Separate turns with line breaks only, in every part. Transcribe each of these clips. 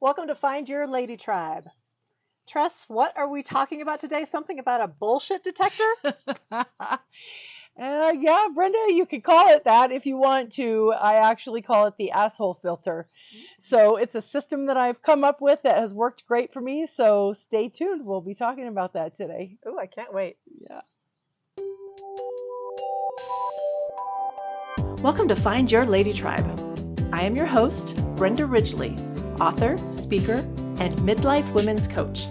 Welcome to Find Your Lady Tribe. Tress, what are we talking about today? Something about a bullshit detector?
Yeah, Brenda, you can call it that if you want to. I actually call it the asshole filter. So it's a system that I've come up with that has worked great for me. So stay tuned. We'll be talking about that today.
Ooh, I can't wait.
Yeah.
Welcome to Find Your Lady Tribe. I am your host, Brenda Ridgely, author, speaker, and midlife women's coach.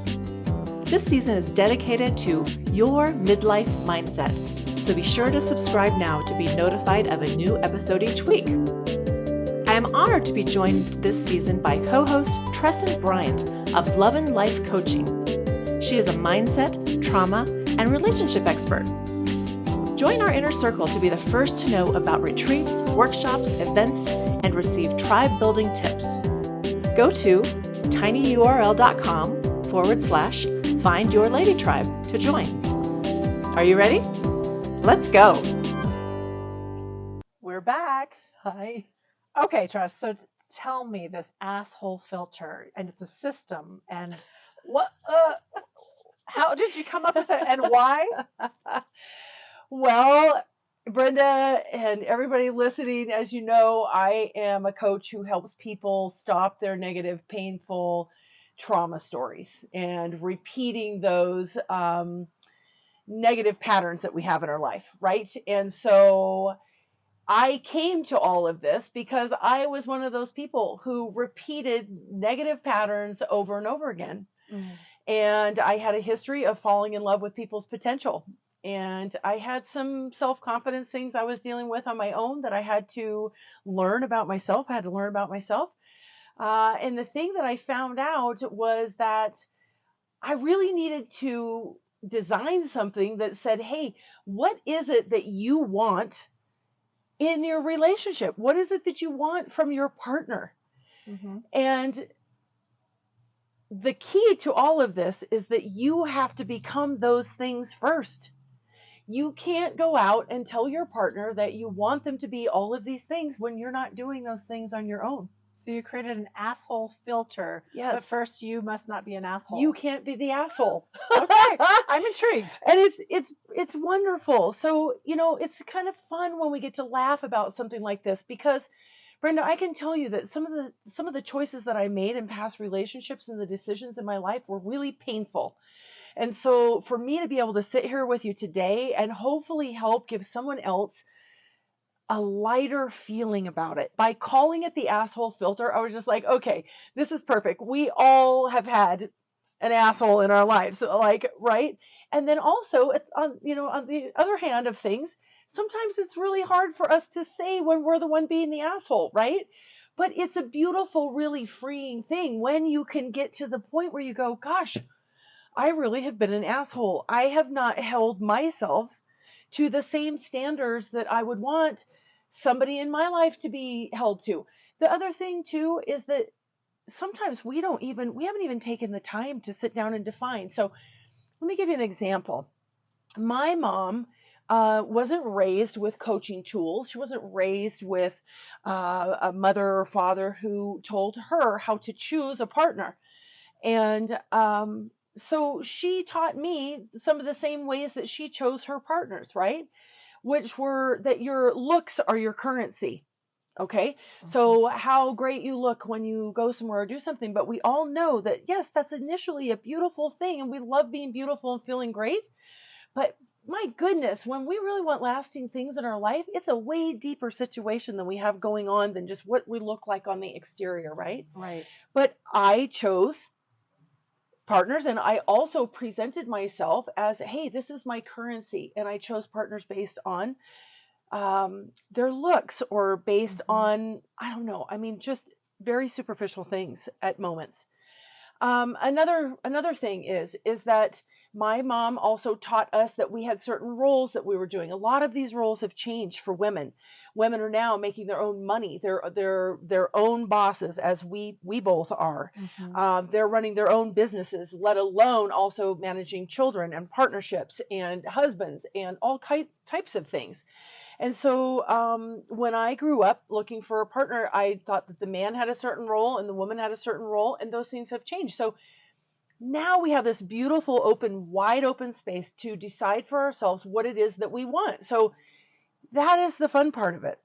This season is dedicated to your midlife mindset, so be sure to subscribe now to be notified of a new episode each week. I am honored to be joined this season by co-host Tressen Bryant of Love and Life Coaching. She is a mindset, trauma, and relationship expert. Join our inner circle to be the first to know about retreats, workshops, events, and receive tribe-building tips. Go to tinyurl.com/Find Your Lady Tribe to join. Are you ready? Let's go.
We're back.
Hi.
Okay, Tress, so tell me this asshole filter, and it's a system, and how did you come up with it, and why?
Well, Brenda and everybody listening, as you know, I am a coach who helps people stop their negative, painful trauma stories and repeating those negative patterns that we have in our life, right? And so I came to all of this because I was one of those people who repeated negative patterns over and over again. And I had a history of falling in love with people's potential. And I had some self-confidence things I was dealing with on my own that I had to learn about myself. I had to learn about myself. And the thing that I found out was that I really needed to design something that said, hey, what is it that you want in your relationship? What is it that you want from your partner?
Mm-hmm.
And the key to all of this is that you have to become those things first. You can't go out and tell your partner that you want them to be all of these things when you're not doing those things on your own.
So you created an asshole filter.
Yes.
But first, you must not be an asshole.
You can't be the asshole.
Okay, I'm intrigued.
And it's wonderful. So, it's kind of fun when we get to laugh about something like this because, Brenda, I can tell you that some of the choices that I made in past relationships and the decisions in my life were really painful. And so for me to be able to sit here with you today and hopefully help give someone else a lighter feeling about it by calling it the asshole filter, I was just like, okay, this is perfect. We all have had an asshole in our lives, like, right? And then also on the other hand of things, sometimes it's really hard for us to say when we're the one being the asshole, right? But it's a beautiful, really freeing thing when you can get to the point where you go, gosh, I really have been an asshole. I have not held myself to the same standards that I would want somebody in my life to be held to. The other thing too is that sometimes we haven't even taken the time to sit down and define. So let me give you an example. My mom wasn't raised with coaching tools. She wasn't raised with a mother or father who told her how to choose a partner. And so she taught me some of the same ways that she chose her partners, right? Which were that your looks are your currency. Okay. So how great you look when you go somewhere or do something, but we all know that, yes, that's initially a beautiful thing and we love being beautiful and feeling great. But my goodness, when we really want lasting things in our life, it's a way deeper situation than we have going on than just what we look like on the exterior, right?
Right.
But I chose partners, and I also presented myself as, hey, this is my currency, and I chose partners based on their looks or based on, I don't know, just very superficial things at moments. Another thing is that my mom also taught us that we had certain roles that we were doing. A lot of these roles have changed for women. Women are now making their own money. They're their own bosses, as we both are. They're running their own businesses, let alone also managing children and partnerships and husbands and all types of things. And so when I grew up looking for a partner, I thought that the man had a certain role and the woman had a certain role, and those things have changed. So now we have this beautiful, open, wide open space to decide for ourselves what it is that we want. So that is the fun part of it.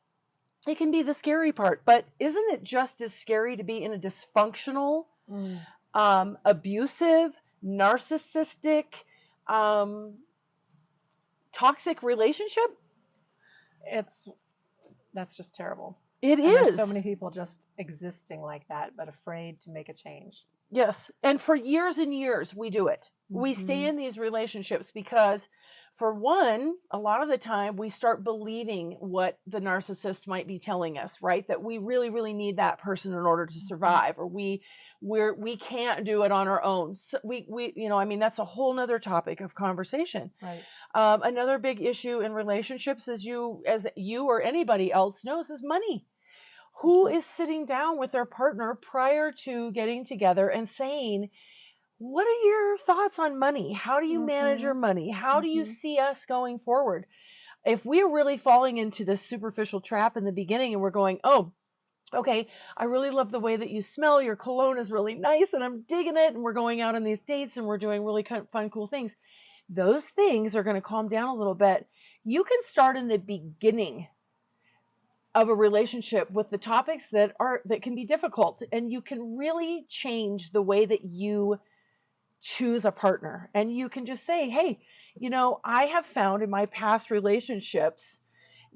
It can be the scary part, but isn't it just as scary to be in a dysfunctional, abusive, narcissistic, toxic relationship?
That's just terrible.
It
And there's
is.
so many people just existing like that, but afraid to make a change.
Yes. And for years and years, we do it. We stay in these relationships because, for one, a lot of the time we start believing what the narcissist might be telling us, right? That we really, really need that person in order to survive, or we can't do it on our own. So I mean, that's a whole nother topic of conversation.
Right.
Another big issue in relationships, as you or anybody else knows, is money. Who is sitting down with their partner prior to getting together and saying, what are your thoughts on money? How do you manage your money? How do you see us going forward? If we're really falling into this superficial trap in the beginning and we're going, oh, okay, I really love the way that you smell. Your cologne is really nice and I'm digging it. And we're going out on these dates and we're doing really kind of fun, cool things. Those things are going to calm down a little bit. You can start in the beginning of a relationship with the topics that can be difficult, and you can really change the way that you choose a partner. And you can just say, hey, I have found in my past relationships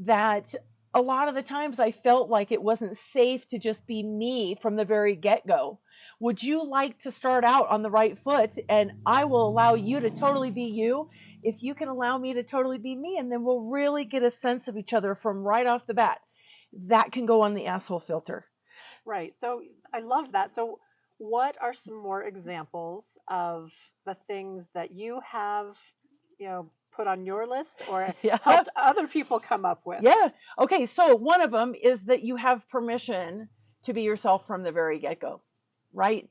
that a lot of the times I felt like it wasn't safe to just be me from the very get-go. Would you like to start out on the right foot, and I will allow you to totally be you if you can allow me to totally be me, and then we'll really get a sense of each other from right off the bat. That can go on the asshole filter.
Right. So I love that. So what are some more examples of the things that you have, put on your list or helped other people come up with?
Yeah. Okay. So one of them is that you have permission to be yourself from the very get-go, right?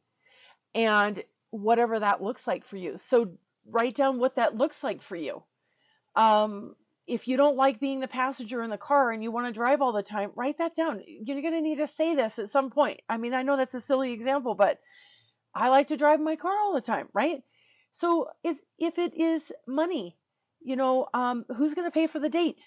And whatever that looks like for you. So write down what that looks like for you. If you don't like being the passenger in the car and you want to drive all the time, write that down. You're going to need to say this at some point. I mean, I know that's a silly example, but I like to drive my car all the time, right? So if it is money, who's going to pay for the date?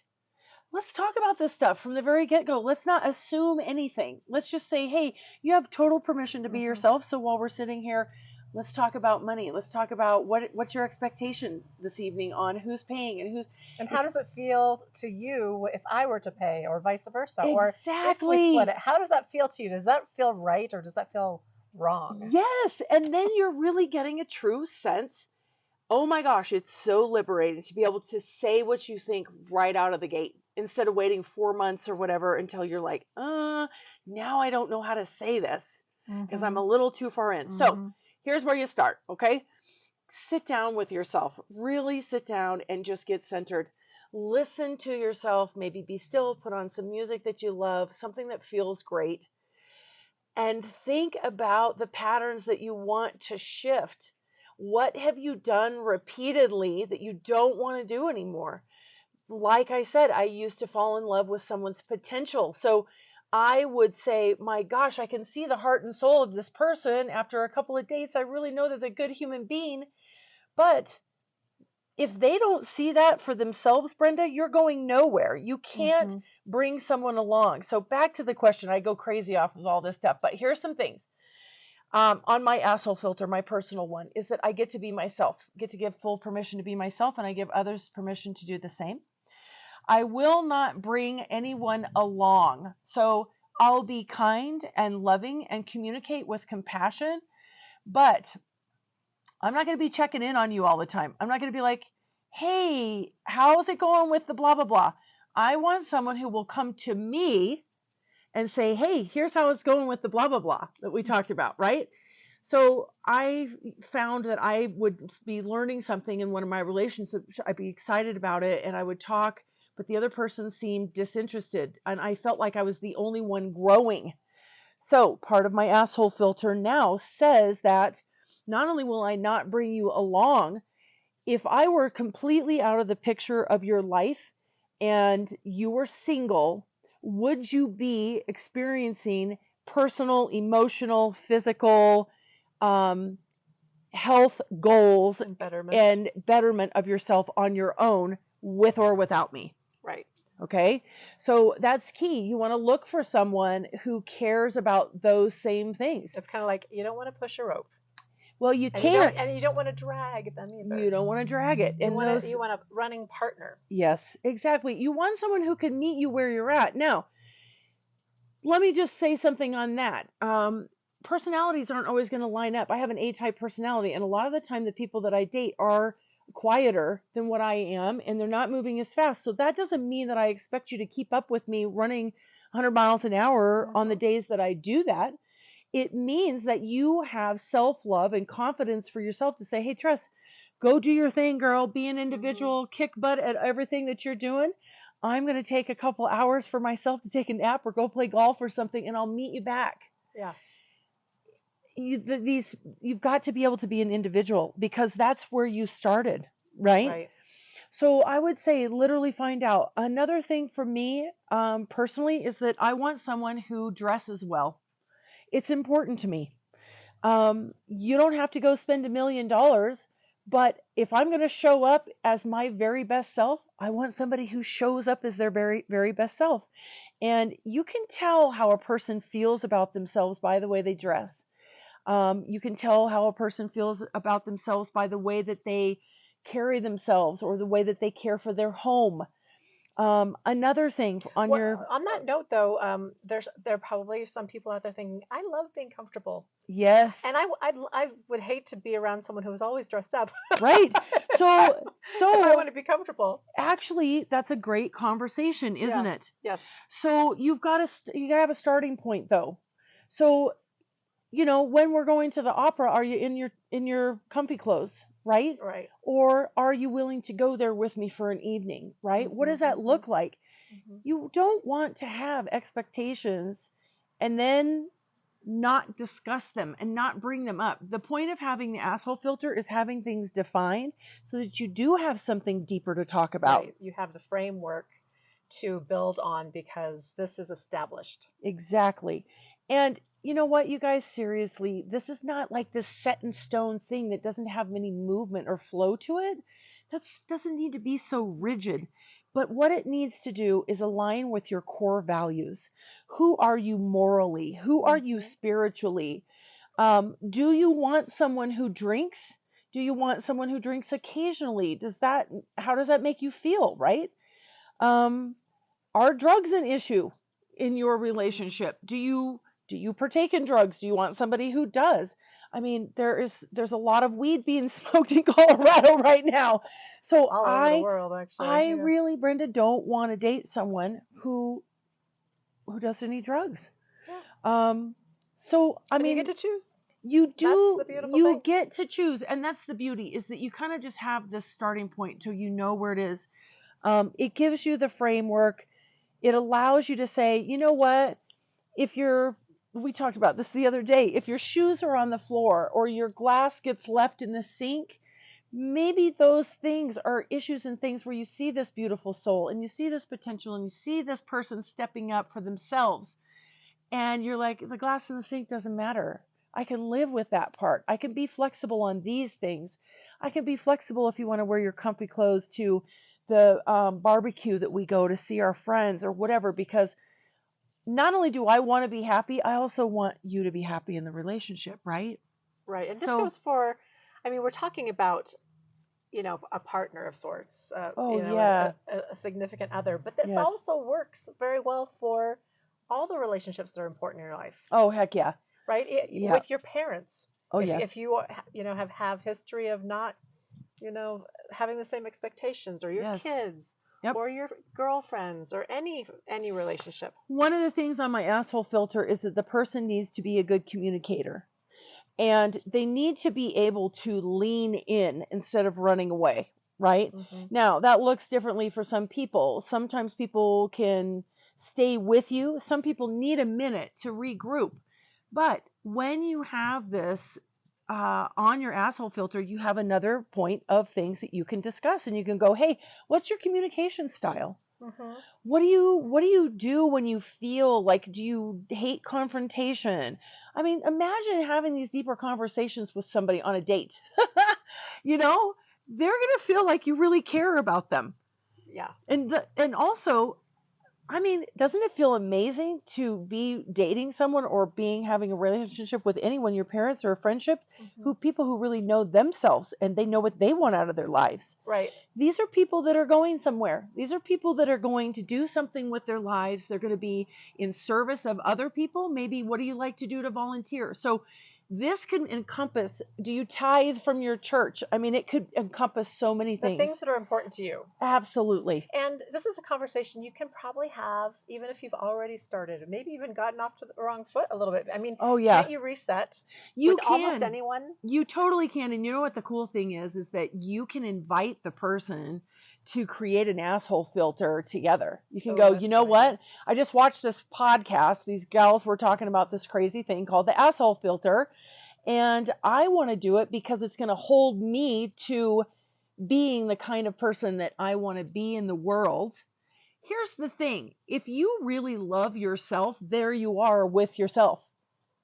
Let's talk about this stuff from the very get-go. Let's not assume anything. Let's just say, hey, you have total permission to be yourself. So while we're sitting here, let's talk about money. Let's talk about what's your expectation this evening on who's paying and who's.
And how does it feel to you if I were to pay, or vice versa?
Exactly.
Or if we split it, how does that feel to you? Does that feel right, or does that feel wrong?
Yes, and then you're really getting a true sense. Oh my gosh, it's so liberating to be able to say what you think right out of the gate instead of waiting 4 months or whatever until you're like, now I don't know how to say this because I'm a little too far in. So here's where you start, okay? Sit down with yourself. Really sit down and just get centered. Listen to yourself. Maybe be still. Put on some music that you love, something that feels great. And think about the patterns that you want to shift. What have you done repeatedly that you don't want to do anymore? Like I said, I used to fall in love with someone's potential. So I would say, my gosh, I can see the heart and soul of this person. After a couple of dates, I really know that they're a good human being. But if they don't see that for themselves, Brenda, you're going nowhere. You can't bring someone along. So back to the question, I go crazy off of all this stuff, but here's some things. On my asshole filter, my personal one, is that I get to be myself, get to give full permission to be myself, and I give others permission to do the same. I will not bring anyone along. So I'll be kind and loving and communicate with compassion, but I'm not going to be checking in on you all the time. I'm not going to be like, hey, how's it going with the blah, blah, blah. I want someone who will come to me and say, hey, here's how it's going with the blah, blah, blah that we talked about, right? So I found that I would be learning something in one of my relationships. I'd be excited about it and I would talk, but the other person seemed disinterested and I felt like I was the only one growing. So part of my asshole filter now says that not only will I not bring you along, if I were completely out of the picture of your life and you were single, would you be experiencing personal, emotional, physical, health goals
And betterment.
and betterment of yourself on your own with or without me?
Right.
Okay. So that's key. You want to look for someone who cares about those same things.
It's kind of like you don't want to push a rope.
Well, you
And
can't.
you don't want to drag them either.
You don't want to drag it.
You want a running partner.
Yes, exactly. You want someone who can meet you where you're at. Now, let me just say something on that. Personalities aren't always going to line up. I have an A-type personality, and a lot of the time the people that I date are quieter than what I am, and they're not moving as fast. So that doesn't mean that I expect you to keep up with me running 100 miles an hour on the days that I do that. It means that you have self-love and confidence for yourself to say, hey, Tress, go do your thing, girl. Be an individual, kick butt at everything that you're doing. I'm going to take a couple hours for myself to take a nap or go play golf or something, and I'll meet you back.
Yeah.
You've got to be able to be an individual because that's where you started, right?
Right.
So I would say literally find out. Another thing for me personally is that I want someone who dresses well. It's important to me. You don't have to go spend $1 million, but if I'm going to show up as my very best self, I want somebody who shows up as their very, very best self. And you can tell how a person feels about themselves by the way they dress. You can tell how a person feels about themselves by the way that they carry themselves or the way that they care for their home. Another thing on
that note, though, there are probably some people out there thinking, I love being comfortable.
Yes.
And I would hate to be around someone who was always dressed up.
Right. So
I want to be comfortable.
Actually, that's a great conversation, isn't it?
Yes.
So you got to have a starting point, though. So, when we're going to the opera, are you in your comfy clothes, right?
Right.
Or are you willing to go there with me for an evening, right? What does that look like? You don't want to have expectations and then not discuss them and not bring them up. The point of having the asshole filter is having things defined so that you do have something deeper to talk about.
Right. You have the framework to build on because this is established.
Exactly. And you know what, you guys, seriously, this is not like this set in stone thing that doesn't have any movement or flow to it. That doesn't need to be so rigid. But what it needs to do is align with your core values. Who are you morally? Who are you spiritually? Do you want someone who drinks? Do you want someone who drinks occasionally? How does that make you feel, right? Are drugs an issue in your relationship? Do you partake in drugs? Do you want somebody who does? I mean, there's a lot of weed being smoked in Colorado right now. So
all over the world, actually.
I really, Brenda, don't want to date someone who does any drugs.
Yeah.
So I mean,
you get to choose.
You do.
That's the beautiful
you
thing.
Get to choose, and that's the beauty, is that you kind of just have this starting point, so you know where it is. It gives you the framework. It allows you to say, you know what, we talked about this the other day, if your shoes are on the floor or your glass gets left in the sink, maybe those things are issues and things where you see this beautiful soul and you see this potential and you see this person stepping up for themselves. And you're like, the glass in the sink doesn't matter. I can live with that part. I can be flexible on these things. I can be flexible if you want to wear your comfy clothes to the barbecue that we go to see our friends or whatever, because not only do I want to be happy, I also want you to be happy in the relationship, right?
Right. And this goes for, we're talking about, a partner of sorts, a significant other, but this also works very well for all the relationships that are important in your life.
Oh, heck yeah.
Right? With your parents.
Oh, yeah.
If you, have history of not, having the same expectations, or your kids, or your girlfriends, or any relationship.
One of the things on my asshole filter is that the person needs to be a good communicator. And they need to be able to lean in instead of running away, right? Now, that looks differently for some people. Sometimes people can stay with you. Some people need a minute to regroup. But when you have this on your asshole filter, you have another point of things that you can discuss. And you can go, hey, what's your communication style?
Mm-hmm.
What do you do when you feel like, do you hate confrontation? I mean, imagine having these deeper conversations with somebody on a date. You know, they're going to feel like you really care about them.
Yeah.
And also, I mean, doesn't it feel amazing to be dating someone or having a relationship with anyone, your parents or a friendship, people who really know themselves and they know what they want out of their lives?
Right.
These are people that are going somewhere. These are people that are going to do something with their lives. They're going to be in service of other people. Maybe what do you like to do to volunteer? So this can encompass, do you tithe from your church? I mean, it could encompass so many things.
The things that are important to you.
Absolutely.
And this is a conversation you can probably have even if you've already started, maybe even gotten off to the wrong foot a little bit. I mean,
oh yeah,
can't you reset?
You
with
can.
Almost anyone.
You totally can. And you know what the cool thing is that you can invite the person to create an asshole filter together. You can go, you know
funny.
what? I just watched this podcast. These gals were talking about this crazy thing called the asshole filter. And I want to do it because it's going to hold me to being the kind of person that I want to be in the world. Here's the thing. If you really love yourself, there you are with yourself,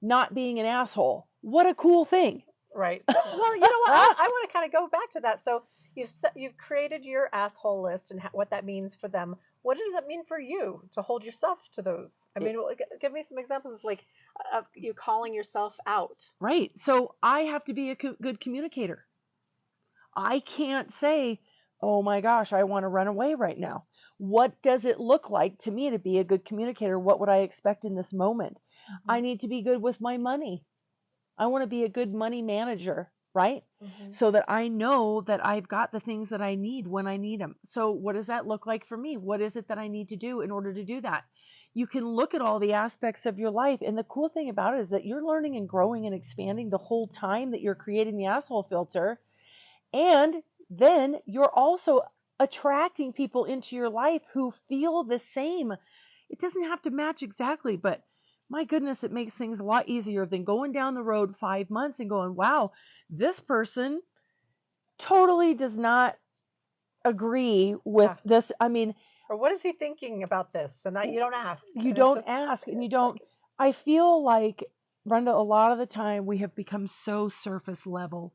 not being an asshole. What a cool thing.
Right. Well, you know what? I want to kind of go back to that. So you've created your asshole list and what that means for them. What does that mean for you to hold yourself to those? I mean, give me some examples of like of you calling yourself out.
Right. So I have to be a good communicator. I can't say, oh my gosh, I want to run away right now. What does it look like to me to be a good communicator? What would I expect in this moment? Mm-hmm. I need to be good with my money. I want to be a good money manager, right? Mm-hmm. So that I know that I've got the things that I need when I need them. So what does that look like for me? What is it that I need to do in order to do that? You can look at all the aspects of your life. And the cool thing about it is that you're learning and growing and expanding the whole time that you're creating the asshole filter. And then you're also attracting people into your life who feel the same. It doesn't have to match exactly, but my goodness, it makes things a lot easier than going down the road 5 months and going, wow, this person totally does not agree with this. I mean,
or what is he thinking about this? And you don't ask.
You don't ask, and you don't. I feel like, Brenda, a lot of the time we have become so surface level.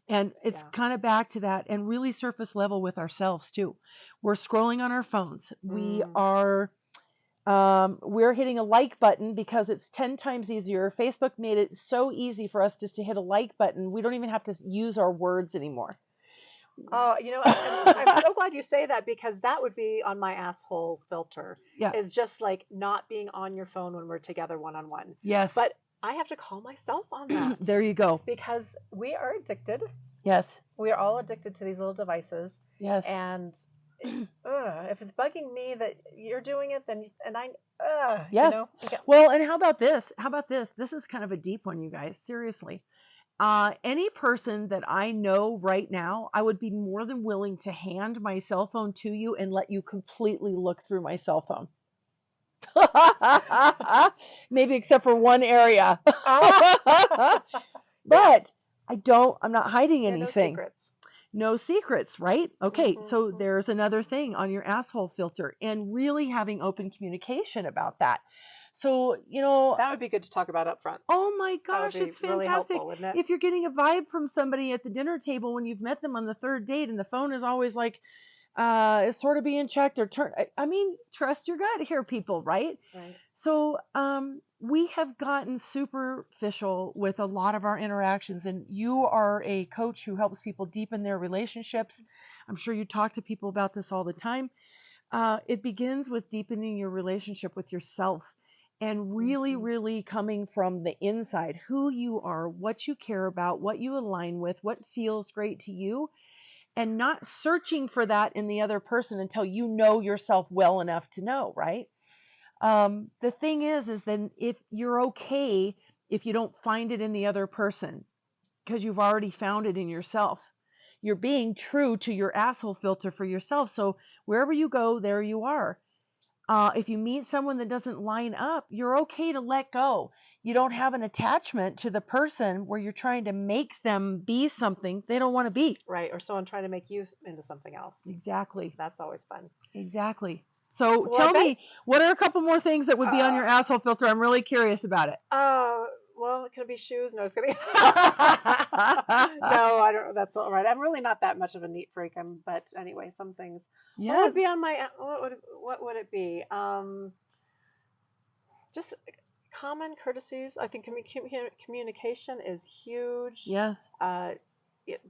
And it's kind of back to that, and really surface level with ourselves too. We're scrolling on our phones. We are, we're hitting a like button because it's 10 times easier. Facebook made it so easy for us just to hit a like button. We don't even have to use our words anymore.
Oh, you know, I'm so glad you say that because that would be on my asshole filter.
Yeah.
Is just like not being on your phone when we're together one-on-one.
Yes.
But I have to call myself on that.
There you go.
Because we are addicted.
Yes.
We are all addicted to these little devices.
Yes.
And if it's bugging me that you're doing it, then
yeah.
You know?
Well, and how about this? This is kind of a deep one, you guys. Seriously. Any person that I know right now, I would be more than willing to hand my cell phone to you and let you completely look through my cell phone. Maybe except for one area. But I'm not hiding anything. No secrets, right? Okay, so there's another thing on your asshole filter, and really having open communication about that. So, you know,
that would be good to talk about up front.
Oh my gosh, it's fantastic.
Really helpful, wouldn't it?
If you're getting a vibe from somebody at the dinner table when you've met them on the third date and the phone is always like, it's sort of being checked or turned. I mean, trust your gut here, people, right?
Right.
So, we have gotten superficial with a lot of our interactions, and you are a coach who helps people deepen their relationships. I'm sure you talk to people about this all the time. It begins with deepening your relationship with yourself. And really, really coming from the inside, who you are, what you care about, what you align with, what feels great to you, and not searching for that in the other person until you know yourself well enough to know, right? The thing is then if you're okay if you don't find it in the other person because you've already found it in yourself. You're being true to your asshole filter for yourself. So wherever you go, there you are. If you meet someone that doesn't line up, you're okay to let go. You don't have an attachment to the person where you're trying to make them be something they don't want to be.
Right, or someone trying to make you into something else.
Exactly.
That's always fun.
Exactly. So
Well,
tell me, what are a couple more things that would be on your asshole filter? I'm really curious about it.
Well, it could be shoes. No, it's gonna be. No, I don't. That's all right. I'm really not that much of a neat freak. But anyway, some things.
Yeah.
What would be on my? What would it be? Just common courtesies. I think communication is huge.
Yes.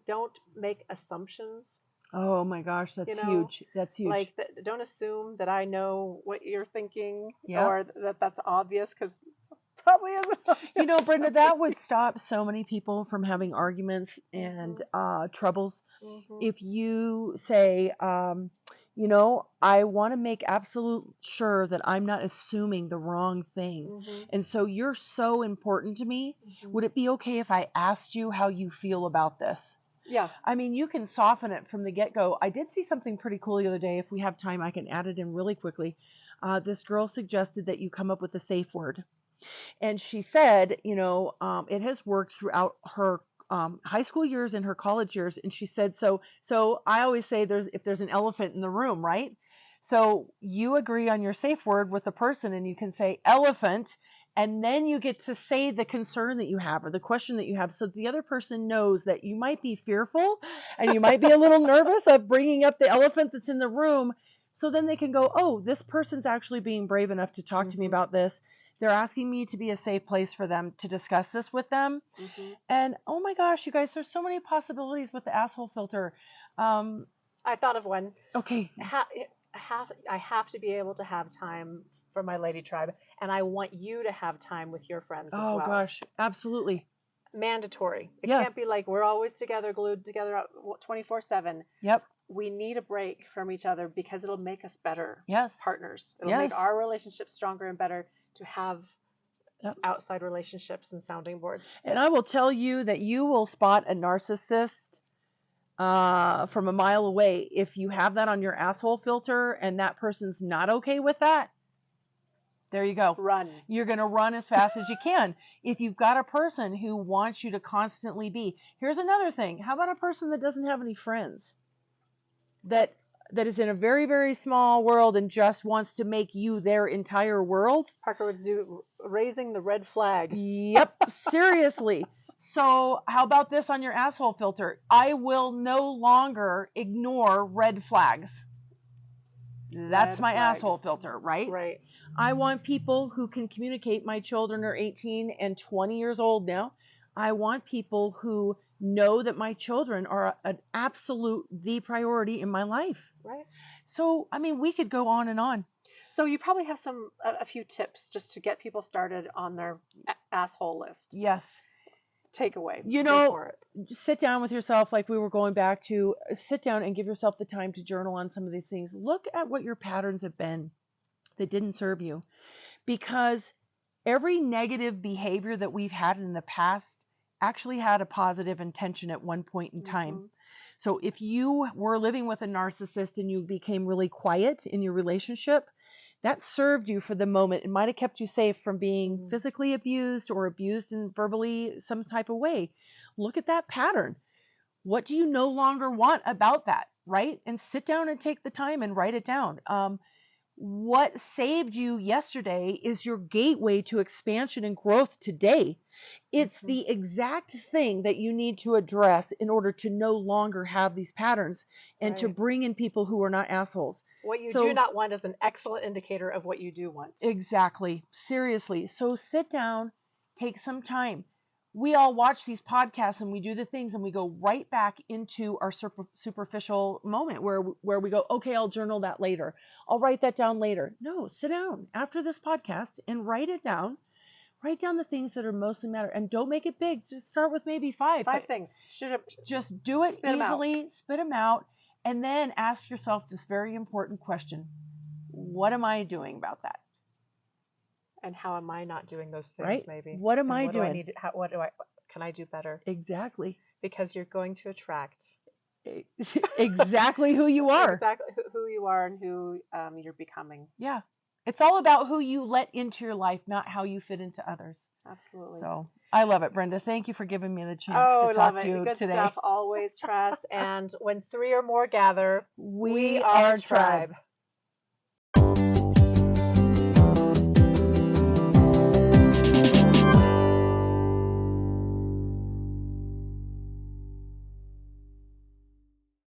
Don't make assumptions.
Oh my gosh, that's huge. That's huge.
Like, don't assume that I know what you're thinking,
Yep.
or that's obvious, because probably isn't.
You know, Brenda, that would stop so many people from having arguments and troubles. If you say, you know, I want to make absolute sure that I'm not assuming the wrong thing. And so you're so important to me. Would it be okay if I asked you how you feel about this?
Yeah.
I mean, you can soften it from the get-go. I did see something pretty cool the other day. If we have time, I can add it in really quickly. This girl suggested that you come up with a safe word. And she said, you know, it has worked throughout her high school years and her college years. And she said, so I always say if there's an elephant in the room, right? So you agree on your safe word with the person and you can say elephant, and then you get to say the concern that you have or the question that you have, so the other person knows that you might be fearful and you might be a little nervous of bringing up the elephant that's in the room. So then they can go, oh, this person's actually being brave enough to talk to me about this. They're asking me to be a safe place for them to discuss this with them. And oh my gosh, you guys, there's so many possibilities with the asshole filter.
I thought of one.
Okay.
I have to be able to have time for my lady tribe, and I want you to have time with your friends as well.
Oh gosh, absolutely.
Mandatory. It can't be like we're always together, glued together 24/7.
Yep.
We need a break from each other because it'll make us better partners. It'll make our relationship stronger and better to have outside relationships and sounding boards.
And I will tell you that you will spot a narcissist from a mile away if you have that on your asshole filter and that person's not okay with that. There you go.
Run.
You're going to run as fast as you can. If you've got a person who wants you to constantly be. Here's another thing. How about a person that doesn't have any friends? That is in a very, very small world and just wants to make you their entire world.
Parker would do raising the red flag.
Yep, seriously. So how about this on your asshole filter? I will no longer ignore red flags. That's my asshole filter, right?
Right.
I want people who can communicate. My children are 18 and 20 years old now. I want people who know that my children are an absolute the priority in my life.
Right.
So, I mean, we could go on and on.
So you probably have a few tips just to get people started on their asshole list.
Yes.
Takeaway.
You know, sit down with yourself, like we were going back to. Sit down and give yourself the time to journal on some of these things. Look at what your patterns have been that didn't serve you. Because every negative behavior that we've had in the past actually had a positive intention at one point in time. So if you were living with a narcissist and you became really quiet in your relationship, that served you for the moment. It might have kept you safe from being physically abused or abused in verbally some type of way. Look at that pattern. What do you no longer want about that, right? And sit down and take the time and write it down. What saved you yesterday is your gateway to expansion and growth today. It's the exact thing that you need to address in order to no longer have these patterns and to bring in people who are not assholes.
What you do not want is an excellent indicator of what you do want.
Exactly. Seriously. So sit down, take some time. We all watch these podcasts and we do the things and we go right back into our superficial moment where we go, okay, I'll journal that later. I'll write that down later. No, sit down after this podcast and write it down. Write down the things that are mostly matter, and don't make it big. Just start with maybe 5
things.
Just do it easily, spit them out, and then ask yourself this very important question. What am I doing about that?
And how am I not doing those things,
right?
Maybe?
What am I doing?
Can I do better?
Exactly.
Because you're going to attract
exactly who you are.
Exactly who you are and who you're becoming.
Yeah. It's all about who you let into your life, not how you fit into others.
Absolutely.
So I love it, Brenda. Thank you for giving me the chance to talk to you
Good
today.
Stuff always, Tress. And when 3 or more gather,
we are a tribe.